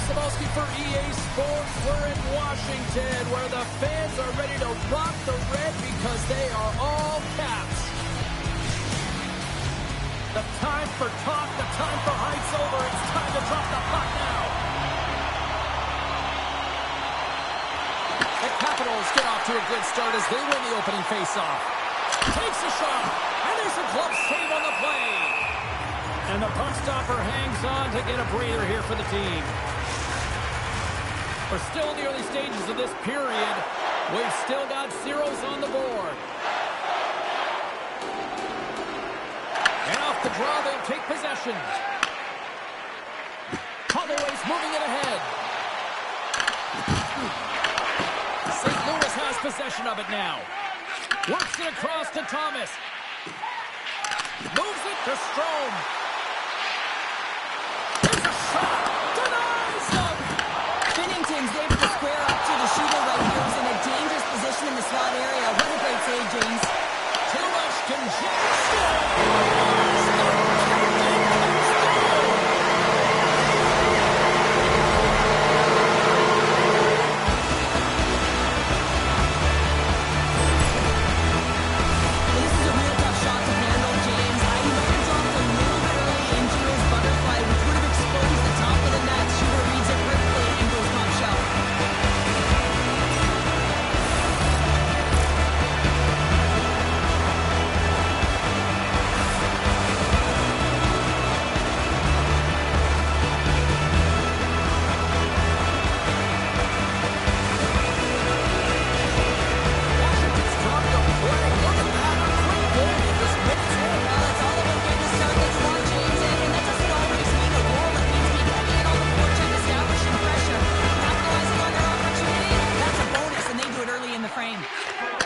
For EA Sports, we're in Washington, where the fans are ready to rock the red because they are all Caps. The time for talk, the time for hype's over. It's time to drop the puck now. The Capitals get off to a good start as they win the opening faceoff. Takes a shot, and there's a glove save on the play. And the puck stopper hangs on to get a breather here for the team. We're still in the early stages of this period. We've still got zeros on the board. And off the draw, they'll take possession. Holloway's moving it ahead. St. Louis has possession of it now. Works it across to Thomas. Moves it to Strome. There's a shot. Denies them. Binnington's able to square up to the shooter right here. He's in a dangerous position in the slot area. What a great save, James. Too much congestion.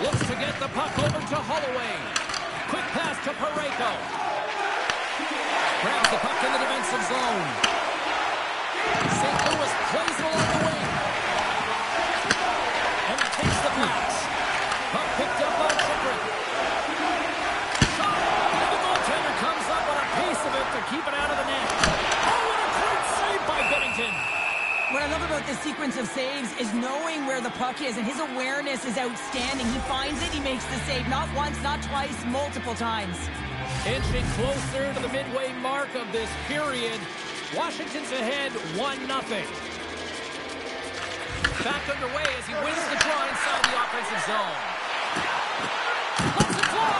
Looks to get the puck over to Holloway. Quick pass to Parayko. Grabs the puck in the defensive zone. St. Louis plays it along the wing. And takes the pass. Puck picked up by Chikrin. Shot. And the goaltender comes up with a piece of it to keep it out of the net. Oh, what a great save by Binnington. What I love about this sequence of saves is knowing where the puck is, and his awareness is outstanding. He finds it, he makes the save, not once, not twice, multiple times. Inching closer to the midway mark of this period, Washington's ahead 1-0. Back underway as he wins the draw inside the offensive zone. Let's it fly!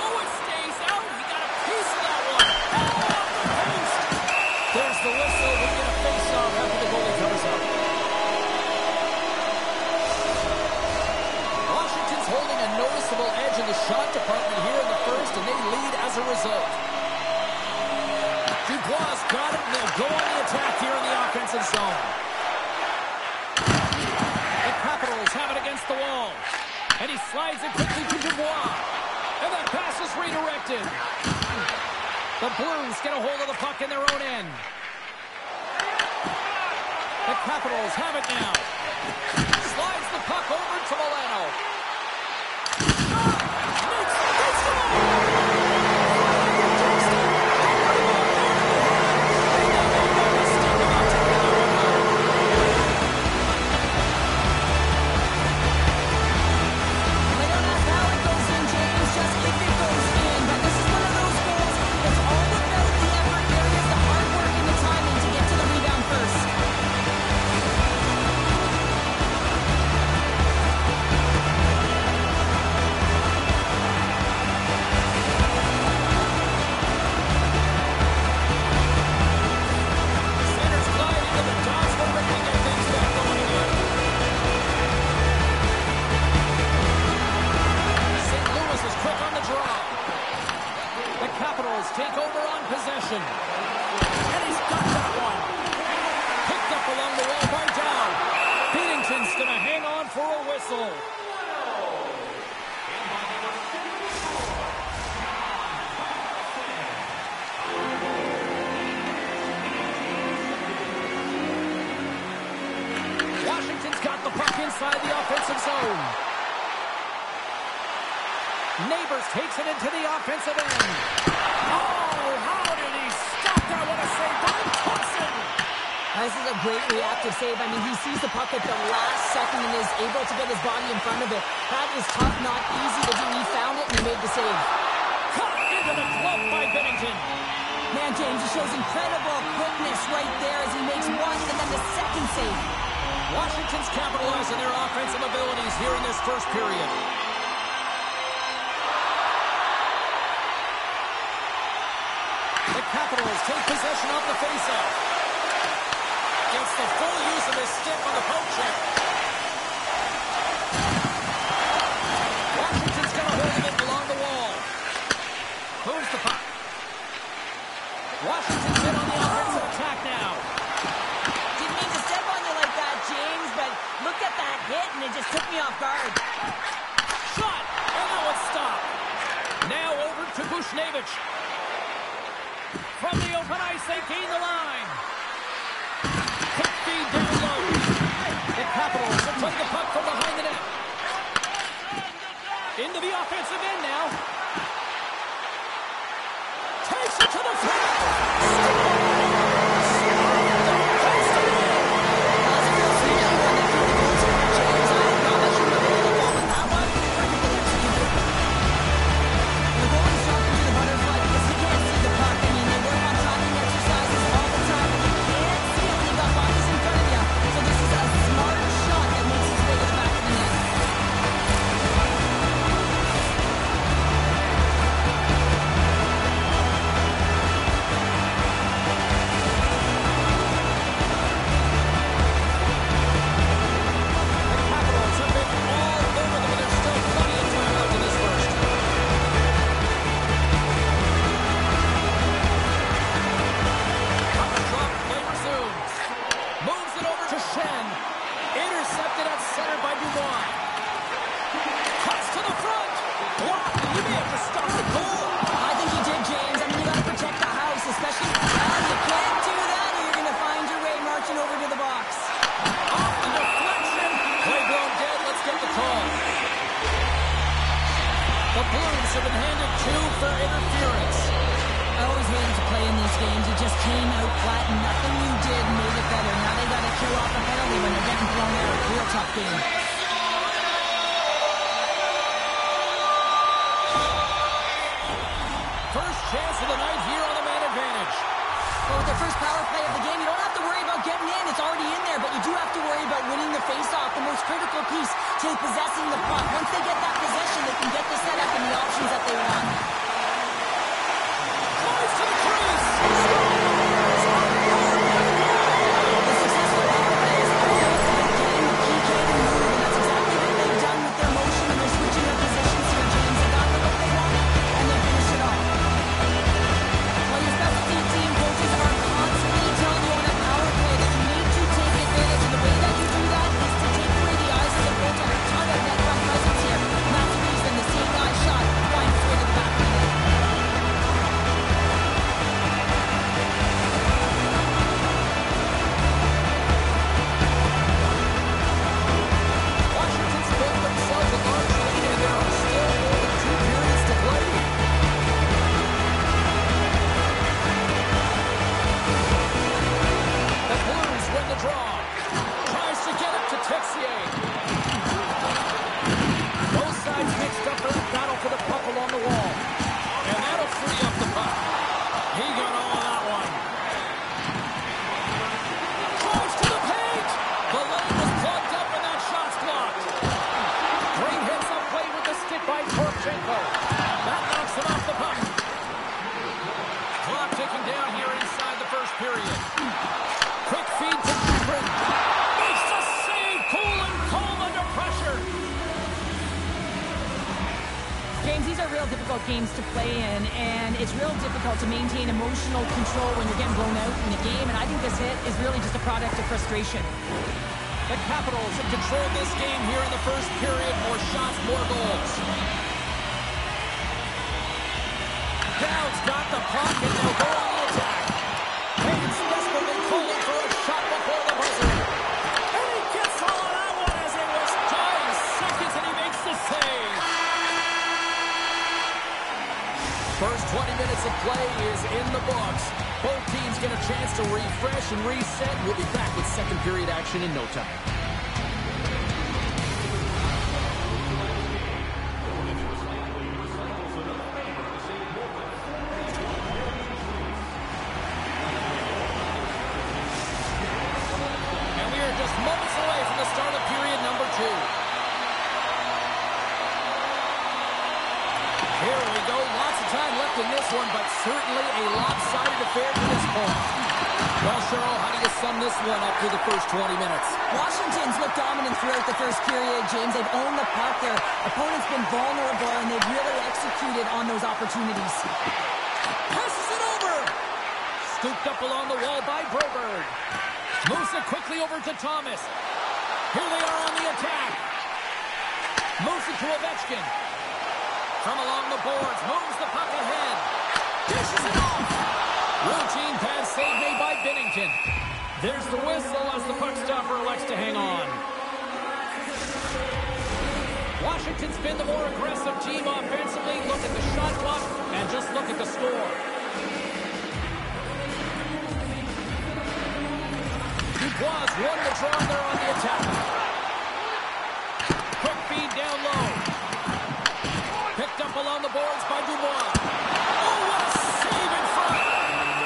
Oh, it stays out. He got a piece of that one. Oh, off the post. There's the whistle. We get a face-off after the goalie covers up. Washington's holding a noticeable edge in the shot department here in the first, and they lead as a result. Dubois got it, and they'll go on the attack here in the offensive zone. The Capitals have it against the wall. And he slides it quickly to Dubois. And that pass is redirected. The Blues get a hold of the puck in their own end. The Capitals have it now. Slides the puck over to Milano. Take over on possession. And he's got that one. Picked up along the wall by Dow. Binnington's going to hang on for a whistle. Washington's got the puck inside the offensive zone. Neighbors takes it into the offensive end. Oh, how did he stop that? What a save by Thompson! This is a great reactive save. I mean, he sees the puck at the last second and is able to get his body in front of it. That is tough, not easy to do. He found it and he made the save. Cut into the glove by Bennington. Man, James, he shows incredible quickness right there as he makes one and then the second save. Washington's capitalizing their offensive abilities here in this first period. The Capitals take possession of the faceoff. Gets the full use of his stick on the poke check. Washington's got a hold of it along the wall. Moves the puck. Washington's in on the offensive attack now. Didn't mean to step on you like that, James, but look at that hit and it just took me off guard. Shot! And that one's stopped. Now over to Bushnevich. From the open ice, they gain the line. Quick feed down low. The Capitals have played the puck from behind the net. Into the offensive end now. Takes it to the front. Have been handed two for interference. I always hated to play in these games. It just came out flat and nothing you did made it better. Now they got to kill off a penalty when they're getting blown out. Real tough game. First chance of the night here on the man advantage. Well, with their first power play of the game, you don't have to worry about getting in. It's already in there, but you do have to worry about winning the faceoff, the most critical piece to possessing the puck. Once they get that possession, they can get the setup and the options that they want. Drives to the crease. The successful power play is all about getting the PK to move, and that's exactly what they've done with their motion and their switching of positions here, James. They got what they want, and they finish it off. Well, your specialty team coaches are constantly telling you on a power play that you need to take advantage, and the way that you do that is to take away the eyes of the goaltender. A ton of net front presence here, and that's the reason the same guy shot finds its way to the back of the net. Washington's built themselves a large lead, and there are still more than 2 periods to play. The Blues win the draw. Tries to get it to Texier. Both sides mixed up in a battle for the puck along the wall. And that'll free up the puck. He got all of that one. Drives to the paint. The lane was plugged up and that shot's blocked. Green hits up play with the stick by Torchenko. That knocks him off the puck. Clock ticking down here inside the first period. Quick feed to Chikrin. Makes the save. Cool and calm under pressure. James, these are real difficult games to play in, and it's real difficult to maintain emotional control when you're getting blown out in the game, and I think this hit is really just a product of frustration. The Capitals have controlled this game here in the first period. More shots, more goals. Dowd's got the puck, and they'll go on the attack. Haynes desperately calling for a shot before the buzzer. And he gets all of that one as it was 5 seconds, and he makes the save. First 20 minutes of play is in the books. Both teams get a chance to refresh and reset. We'll be back with second period action in no time. And we are just moments away from the start of period number 2. Here we go. Lots of time left in this one, but certainly a lopsided affair to this point. Well, Cheryl, how do you sum this one up through the first 20 minutes? Washington's looked dominant throughout the first period, James. They've owned the puck. Their opponent's been vulnerable, and they've really executed on those opportunities. Passes it over. Scooped up along the wall by Broberg. Moves it quickly over to Thomas. Here they are on the attack. Moves it to Ovechkin. From along the boards, moves the puck ahead. Dishes it off. Routine pass save made by Binnington. There's the whistle as the puck stopper elects to hang on. Washington's been the more aggressive team offensively. Look at the shot clock and just look at the score. Dubois won the draw there on the attack. Quick feed down low. Picked up along the boards by Dubois. Oh, what a save in front!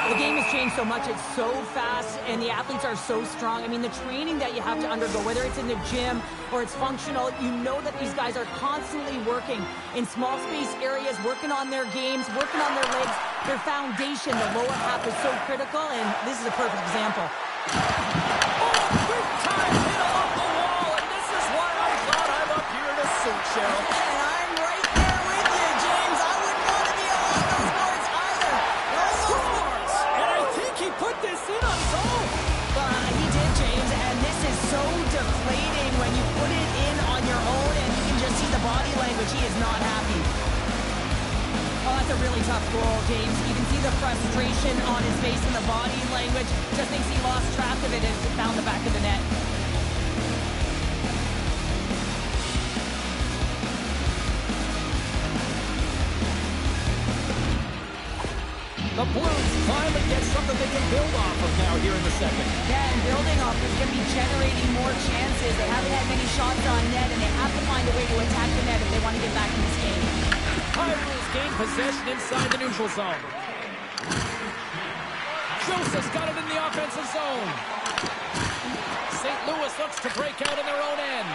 The game has changed so much. It's so fast, and the athletes are so strong. I mean, the training that you have to undergo, whether it's in the gym or it's functional, you know that these guys are constantly working in small space areas, working on their games, working on their legs. Their foundation, the lower half, is so critical, and this is a perfect example. Oh, big time hit along the wall, and this is why I thought I'm up here in a suit, Cheryl. And I'm right there with you, James. I wouldn't want to be along those boards either. Scores! And I think he put this in on his own. He did, James, and this is so deflating when you put it in on your own, and you can just see the body language. He is not happy. Oh, that's a really tough goal, James. You can see the frustration on his face and the body language. Just thinks he lost track of it and found the back of the net. The Blues finally get something they can build off of now here in the second. Yeah, and building off is going to be generating more chances. They haven't had many shots on net, and they have to find a way to attack the net if they want to get back in this game. Pirates gain possession inside the neutral zone. Joseph's got it in the offensive zone. St. Louis looks to break out in their own end.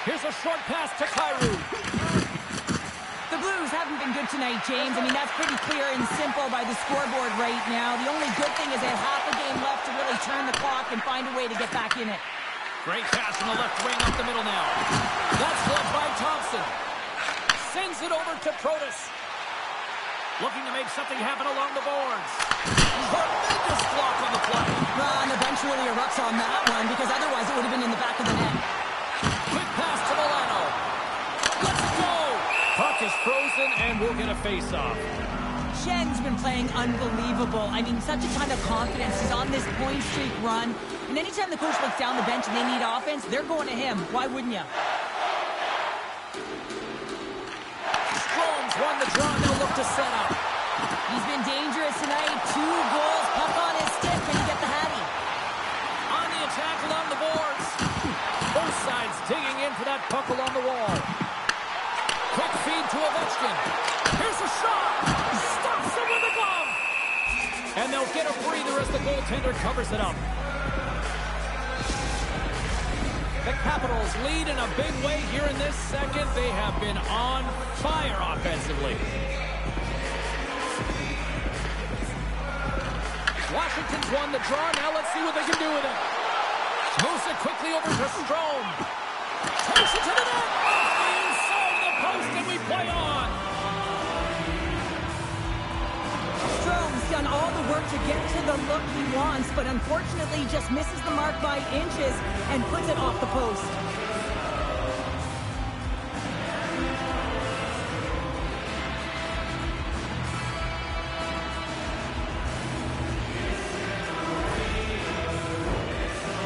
Here's a short pass to Kyrou. The Blues haven't been good tonight, James. I mean, that's pretty clear and simple by the scoreboard right now. The only good thing is they have half a game left to really turn the clock and find a way to get back in it. Great pass from the left wing up the middle now. That's blocked by Thompson. Sends it over to Protas. Looking to make something happen along the boards. Tremendous block on the play. And the bench really erupts on that one, because otherwise it would have been in the back of the net. Quick pass to Milano. Let's go! Puck is frozen, and we'll get a face-off. Schen's been playing unbelievable. I mean, such a ton of confidence. He's on this point streak run. And anytime the coach looks down the bench and they need offense, they're going to him. Why wouldn't you? Won the draw, they'll look to set up. He's been dangerous tonight. 2 goals, puck on his stick. Can he get the hattie? On the attack along the boards. Both sides digging in for that puck along the wall. Quick feed to Ovechkin. Here's a shot. Stops him with a glove. And they'll get a breather as the goaltender covers it up. The Capitals lead in a big way here in this second. They have been on fire offensively. Washington's won the draw. Now let's see what they can do with it. Moves it quickly over to Strome. Takes it to the net. Off the inside of the post, and we play on. Strome's done all the work to get to the look he wants, but unfortunately just misses the mark by inches and puts it off the post.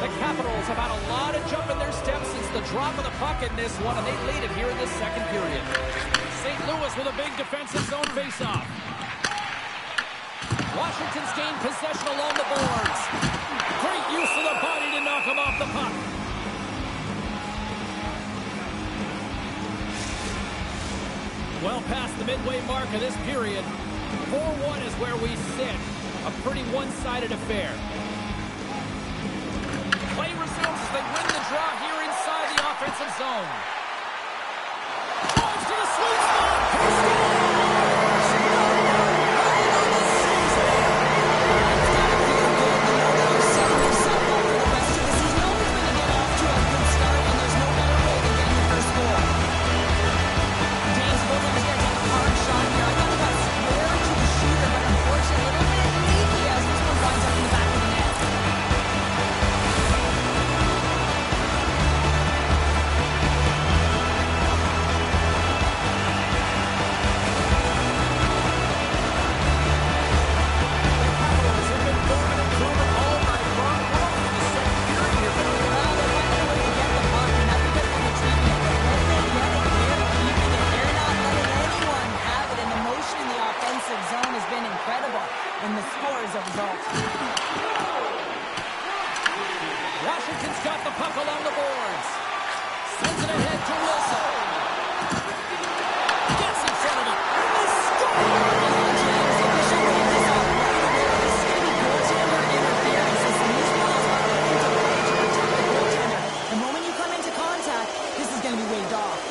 The Capitals have had a lot of jump in their steps since the drop of the puck in this one, and they lead it here in this second period. St. Louis with a big defensive zone faceoff. Washington's gained possession along the boards. Great use of the body to knock him off the puck. Well past the midway mark of this period. 4-1 is where we sit. A pretty one-sided affair. Play resumes as they win the draw here inside the offensive zone. Drives to the sweet spot. Washington's got the puck along the boards. Sends it ahead to Wilson. Gets in front of it. They score! The moment you come into contact, this is going to be waved off.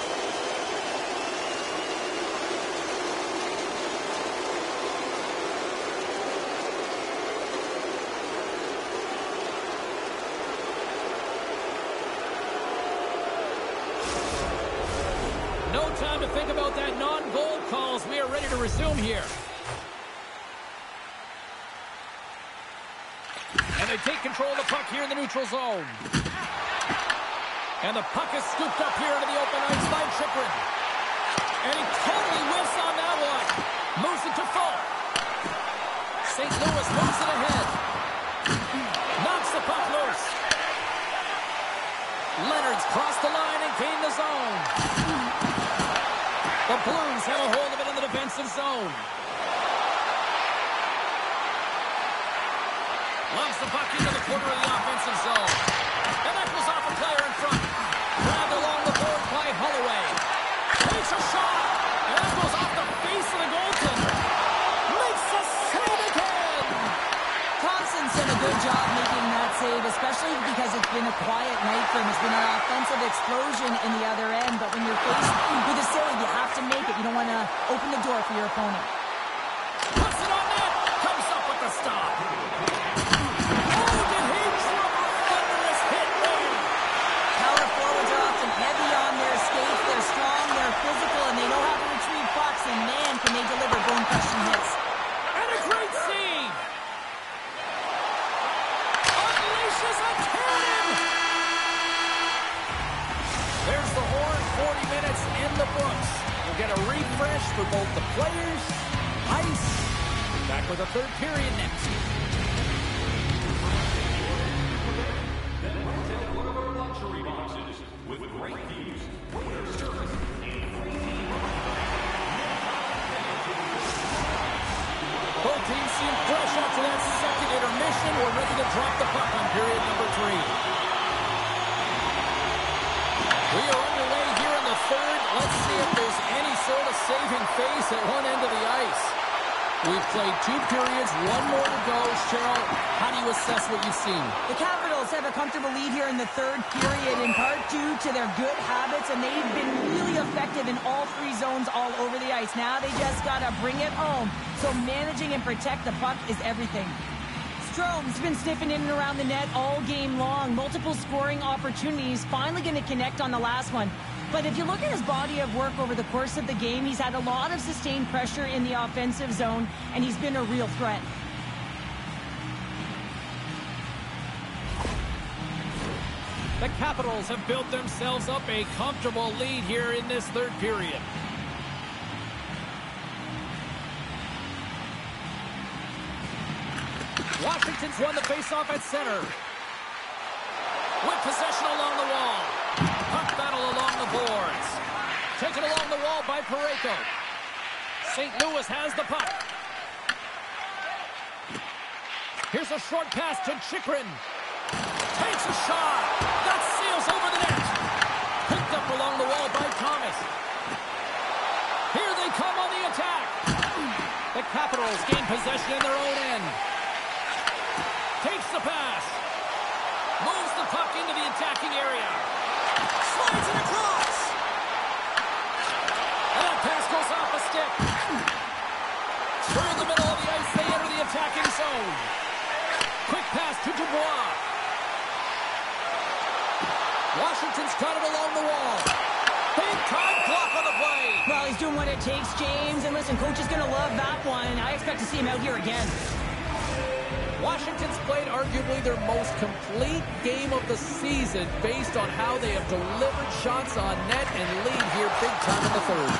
No time to think about that non-goal calls. We are ready to resume here. And they take control of the puck here in the neutral zone. And the puck is scooped up here into the open ice by Chychrun. And he totally whiffs on that one. Moves it to full. St. Louis moves it ahead. Knocks the puck loose. Leonard's crossed the line and gained the zone. The Blues have a hold of it in the defensive zone. Lumps the puck into the corner of the offensive zone. And that goes off a player in front. Grabbed along the board by Holloway. Takes a shot. And that goes off the face of the goaltender. Makes the save again. Thompson's done a good job making that save, especially because it's been a quiet night for him. It's been an offensive explosion in the other end, but when you're faced with a save, you have to make it. You don't want to open the door for your opponent. Puts it on net. Comes up with the stop. Oh, did he drop a thunderous hit there? Power forwards are often heavy on their skates. They're strong, they're physical, and they know how to retrieve pucks, and man, can they deliver bone-crushing hits. And a great save. Unleashes a cannon. There's the horn. 40 minutes in the books. We'll get a refresh for both the players, ice. Back with a third period next. Luxury boxes with great views, waiter service, Both teams seem fresh after that second intermission. We're ready to drop the puck on period number 3. We are underway here in the third. Let's see if there's any sort of saving face at one end of the ice. We've played 2 periods, 1 more to go. Cheryl, how do you assess what you've seen? The Capitals have a comfortable lead here in the third period, in part due to their good habits, and they've been really effective in all 3 zones all over the ice. Now they just got to bring it home. So managing and protect the puck is everything. Strome's been sniffing in and around the net all game long. Multiple scoring opportunities. Finally going to connect on the last one. But if you look at his body of work over the course of the game, he's had a lot of sustained pressure in the offensive zone, and he's been a real threat. The Capitals have built themselves up a comfortable lead here in this third period. Washington's won the faceoff at center. With possession along the wall. Puck battle along the boards. Taken along the wall by Parayko. St. Louis has the puck. Here's a short pass to Chikrin. Takes a shot. That sails over the net. Picked up along the wall by Thomas. Here they come on the attack. The Capitals gain possession in their own end. Takes the pass. Moves the puck into the attacking area. Slides it across. And that pass goes off a stick. Through the middle of the ice, they enter the attacking zone. Quick pass to Dubois. Washington's got it along the wall. Big time block on the play. Well, he's doing what it takes, James. And listen, coach is going to love that one. I expect to see him out here again. Washington's played arguably their most complete game of the season based on how they have delivered shots on net and lead here big time in the third.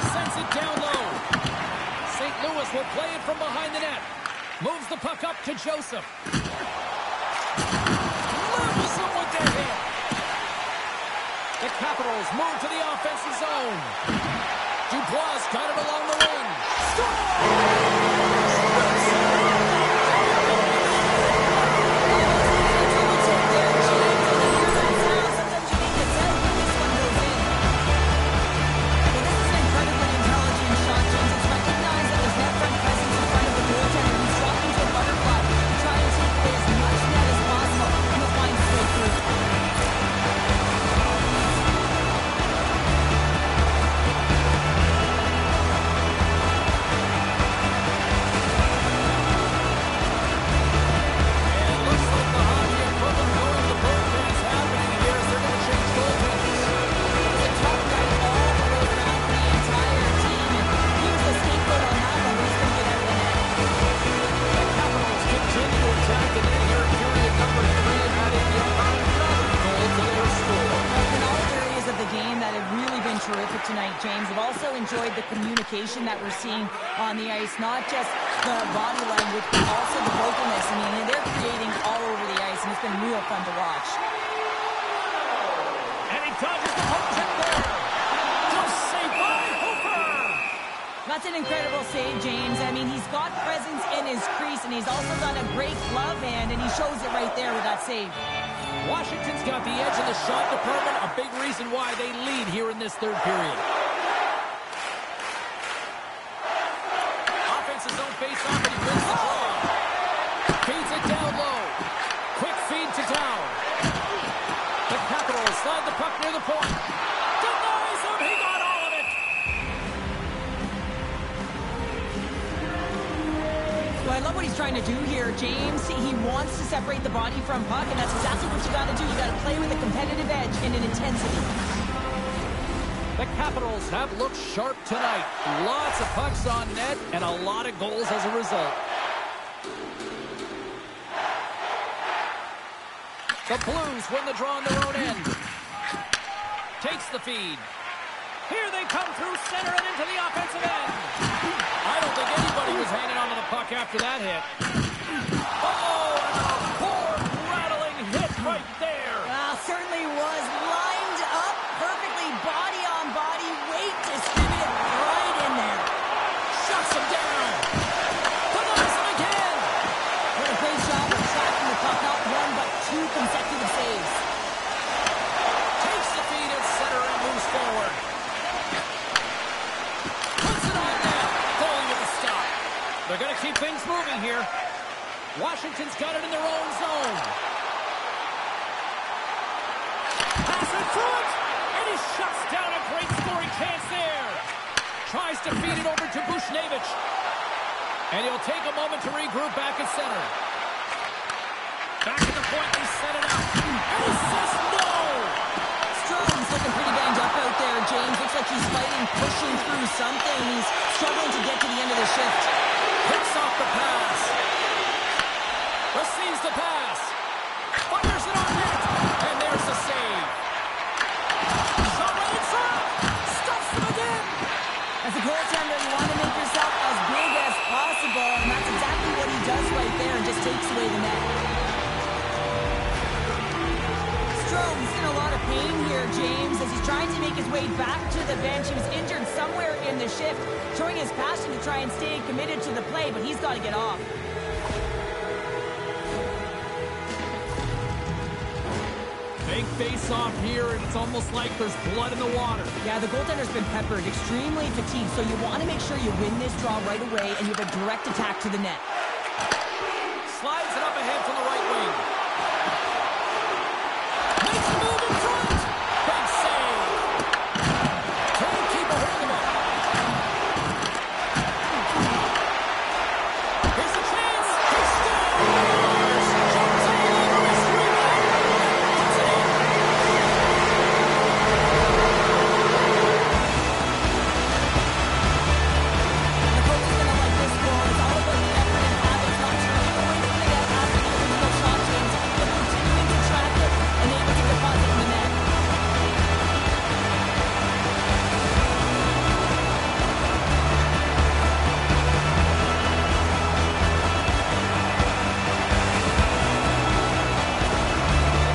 Sends it down low. St. Louis will play it from behind the net. Moves the puck up to Joseph. Levels him with their hit. The Capitals move to the offensive zone. Dubois got it along the wing. Score! Tonight, James. I've also enjoyed the communication that we're seeing on the ice, not just the body language, but also the vocalness. I mean, they're creating all over the ice, and it's been real fun to watch. And he dodges the hook check there. Just saved by Hooper. That's an incredible save, James. I mean, he's got presence in his crease, and he's also got a great glove hand, and he shows it right there with that save. Washington's got the edge in the shot department, a big reason why they lead here in this third period. Offensive zone face-off, and he wins the draw. Feeds it down low. Quick feed to Dow. The Capitals slide the puck near the point. Denies him, he got all of it. Well, I love what he's trying to do here, James. He wants to separate the body from puck, and that's exactly what you got to do. You got to play with a competitive edge and an intensity. The Capitals have looked sharp tonight. Lots of pucks on net and a lot of goals as a result. The Blues win the draw on their own end. Takes the feed. Here they come through center and into the offensive end. I don't think anybody was hanging onto the puck after that hit. Oh, and a poor rattling hit right there. Well, certainly was lined up perfectly, body on body, weight distributed right in there. Shuts him down. Denies him again. What a great job of tracking the puck, not one but two consecutive saves. Takes the feed at center and moves forward. Puts it on net. Goalie with a stop. They're going to keep things moving here. Washington's got it in their own zone. Pass it through it. And he shuts down a great scoring chance there. Tries to feed it over to Bushnevich. And he'll take a moment to regroup back at center. Back at the point, they set it up. And he says no! Strom's looking pretty banged up out there, James. Looks like he's fighting, pushing through something. He's struggling to get to the end of the shift. Picks off the pass. Receives the pass. Fires it on net. And there's the save. Shot right in front. Stuffs him again. As a goaltender, you want to make yourself as big as possible, and that's exactly what he does right there and just takes away the net. Strom's in a lot of pain here, James, as he's trying to make his way back to the bench. He was injured somewhere in the shift, showing his passion to try and stay committed to the play, but he's got to get off. Big face-off here, and it's almost like there's blood in the water. Yeah, the goaltender's been peppered, extremely fatigued, so you want to make sure you win this draw right away and you have a direct attack to the net. Slides it up ahead from the right wing. Makes the move in front. Big save. Can't keep a hold of it. Here's a chance. He scores. Jumps all over his rebound. Puts it in. The coach is going to like this goal. It's all about the effort and habits, not turning away from the net after the original shot change, but continuing to track it and able to deposit in the net.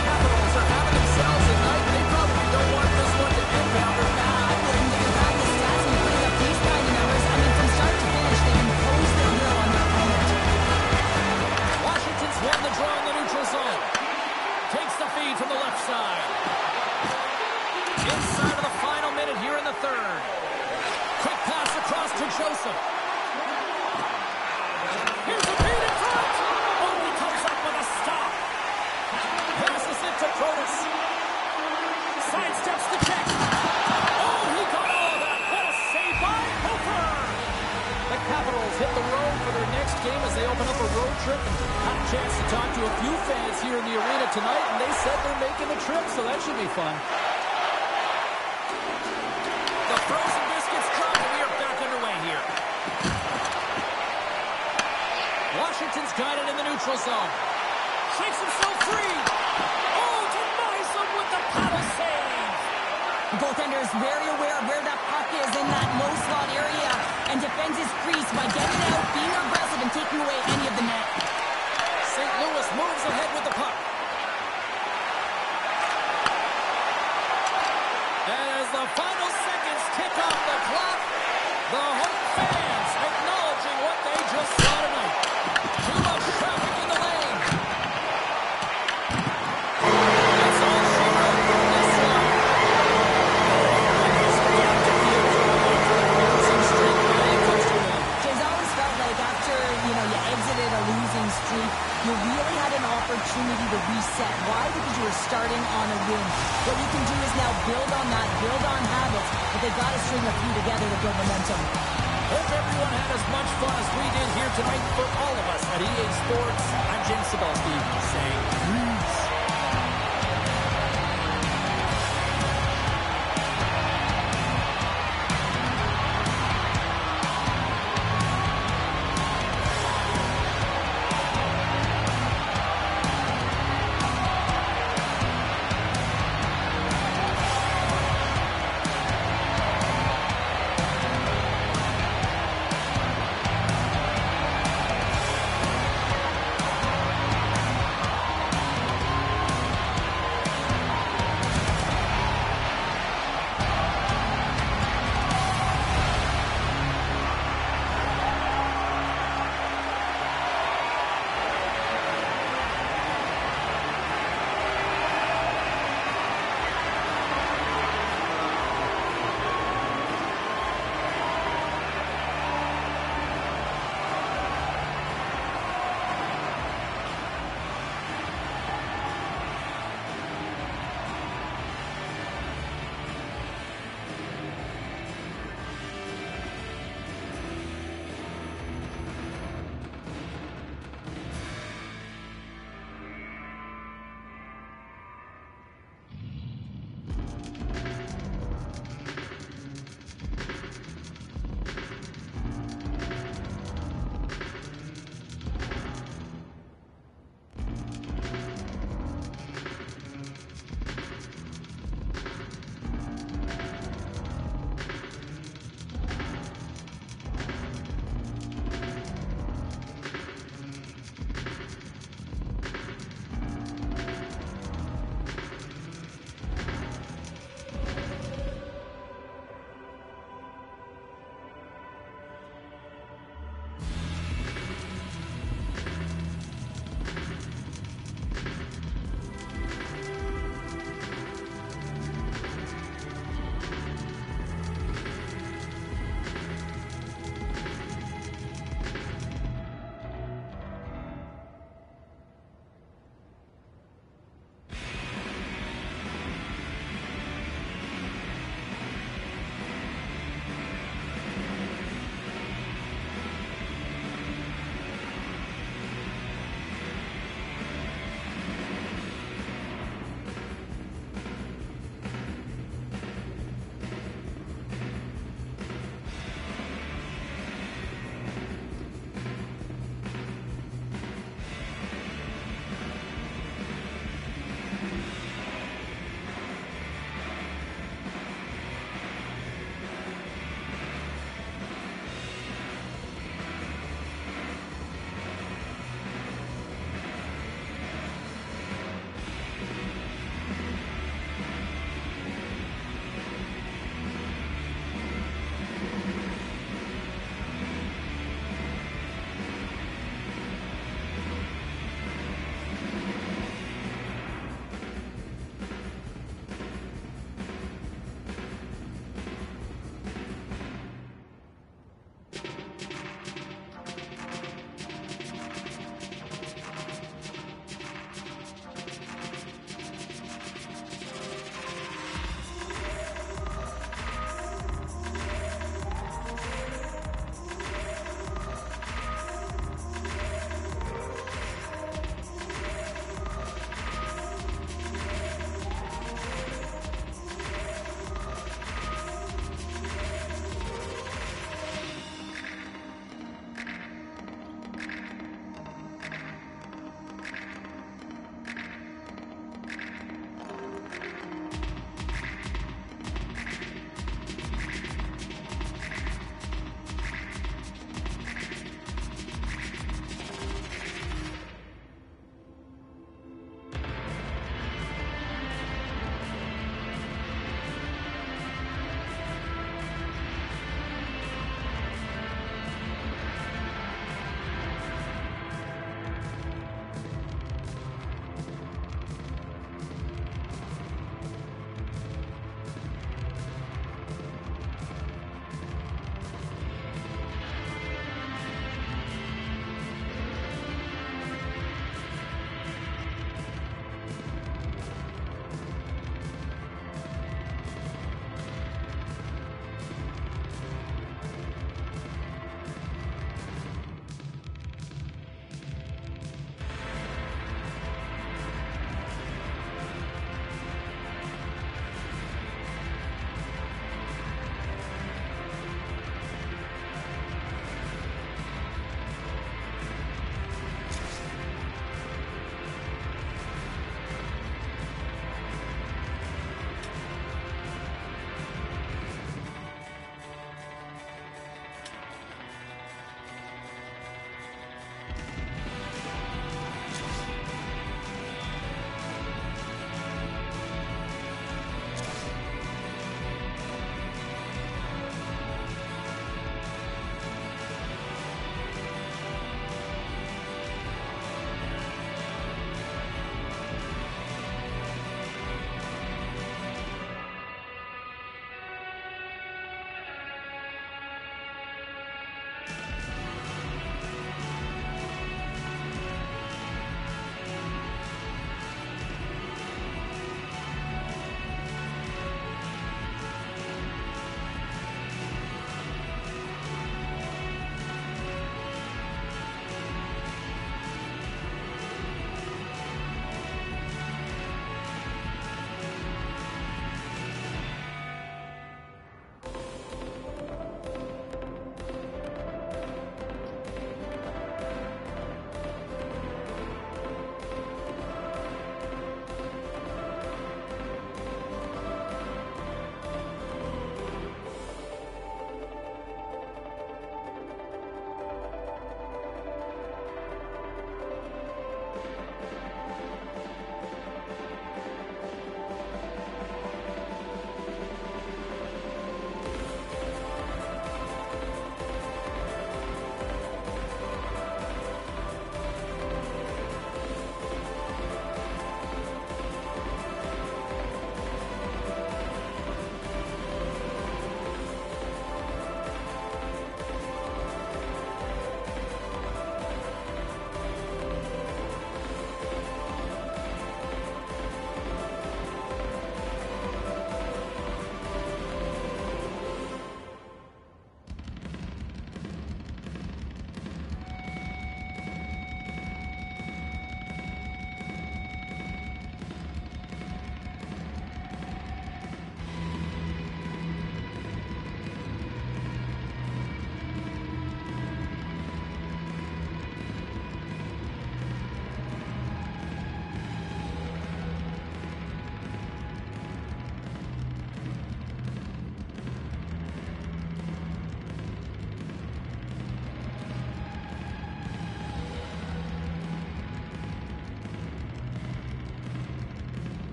Capitals are having themselves a night. They probably don't want this one to end, Pounder. I wouldn't get back the stats and putting up these kind of numbers. I mean, from start to finish, they've imposed their will on their opponent. Washington's won the draw in the neutral zone. Takes the feed from the left side. Inside of the final minute here in the third. Quick pass across to Joseph. Here's a feed in front. Oh, he comes up with a stop. Passes it to Protas. Sidesteps the check. Oh, he got all of that. What a save by Hofer. The Capitals hit the road for their next game as they open up a road trip. And had a chance to talk to a few fans here in the arena tonight, and they said they're making the trip, so that should be fun. The frozen biscuits drop, and we are back underway here. Washington's got it in the neutral zone. Shakes himself free. Oh, denies him with the paddle save. The goaltender is very aware of where that puck is in that low slot area and defends his crease by getting out, being aggressive, and taking away any of the net. St. Louis moves ahead with the puck. And as the final seconds tick off the clock, the home fans acknowledging what they just saw tonight. Too much traffic in the lane. That's all she wrote from this one. It's got to feel for a losing streak when it comes to win. Jay's always felt like after, you exited a losing streak, you really had an opportunity to reset. Why? Because you were starting on a win. What you can do is now build on that, build on habits, but they've got to string a few together to build momentum. Hope everyone had as much fun as we did here tonight. For all of us at EA Sports, I'm Jim Cebulski saying peace.